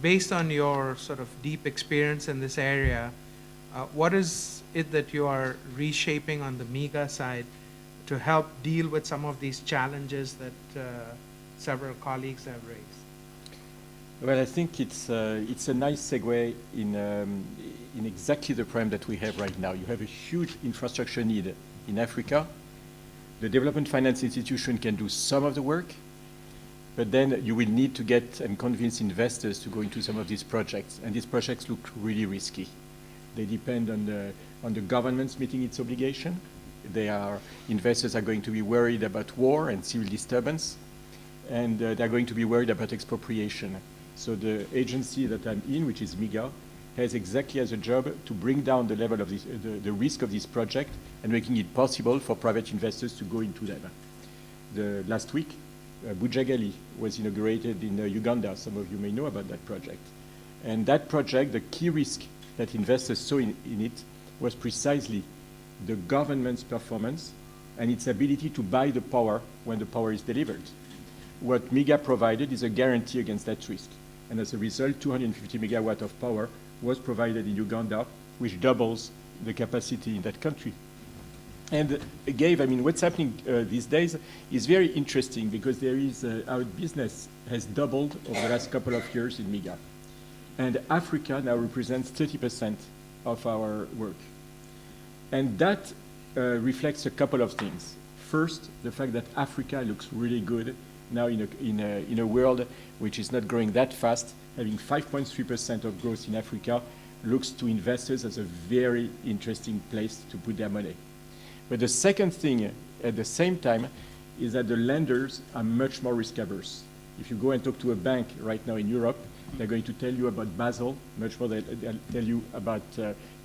based on your sort of deep experience in this area, what is it that you are reshaping on the MIGA side to help deal with some of these challenges that several colleagues have raised? Well, I think it's a nice segue in exactly the problem that we have right now. You have a huge infrastructure need in Africa. The development finance institution can do some of the work, but then you will need to get and convince investors to go into some of these projects, and these projects look really risky. They depend on the governments meeting its obligation. Investors are going to be worried about war and civil disturbance, and they're going to be worried about expropriation. So the agency that I'm in, which is MIGA, has exactly as a job to bring down the level of the risk of this project and making it possible for private investors to go into them. Last week, Bujagali was inaugurated in Uganda. Some of you may know about that project. And that project, the key risk that investors saw in it was precisely the government's performance and its ability to buy the power when the power is delivered. What MIGA provided is a guarantee against that risk. And as a result, 250 megawatt of power was provided in Uganda, which doubles the capacity in that country. And what's happening these days is very interesting because our business has doubled over the last couple of years in MIGA. And Africa now represents 30% of our work. And that reflects a couple of things. First, the fact that Africa looks really good now in a world which is not growing that fast. Having 5.3% of growth in Africa looks to investors as a very interesting place to put their money. But the second thing at the same time is that the lenders are much more risk averse. If you go and talk to a bank right now in Europe, they're going to tell you about Basel, much more they'll tell you about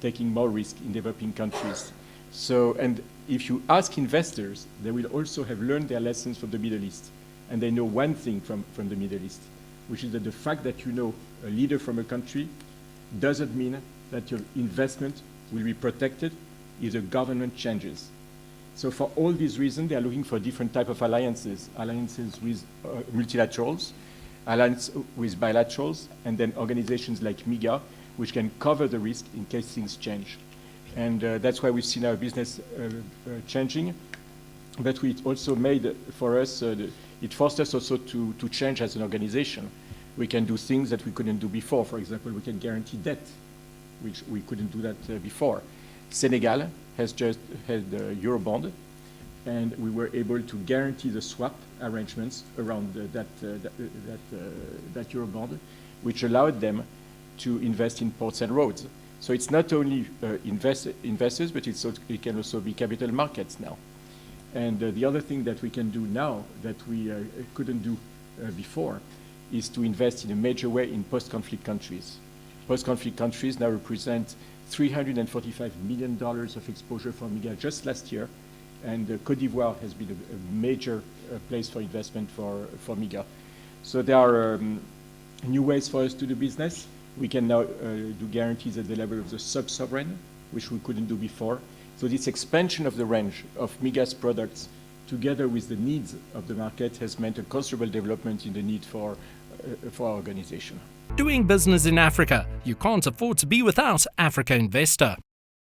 taking more risk in developing countries. So, and if you ask investors, they will also have learned their lessons from the Middle East. And they know one thing from the Middle East, which is that the fact that you know a leader from a country doesn't mean that your investment will be protected if the government changes. So for all these reasons, they are looking for different type of alliances with multilaterals, alliances with bilaterals, and then organizations like MIGA, which can cover the risk in case things change. And that's why we've seen our business changing. But it also made for us, it forced us also to change as an organization. We can do things that we couldn't do before. For example, we can guarantee debt, which we couldn't do that before. Senegal has just had the Eurobond, and we were able to guarantee the swap arrangements around that Eurobond, which allowed them to invest in ports and roads. So it's not only investors, but it can also be capital markets now. And the other thing that we can do now that we couldn't do before is to invest in a major way in post-conflict countries. Post-conflict countries now represent $345 million of exposure for MIGA just last year, and Côte d'Ivoire has been a major place for investment for MIGA. So there are new ways for us to do business. We can now do guarantees at the level of the sub-sovereign, which we couldn't do before. So this expansion of the range of MIGA's products, together with the needs of the market, has meant a considerable development in the need for our organization. Doing business in Africa, you can't afford to be without Africa Investor.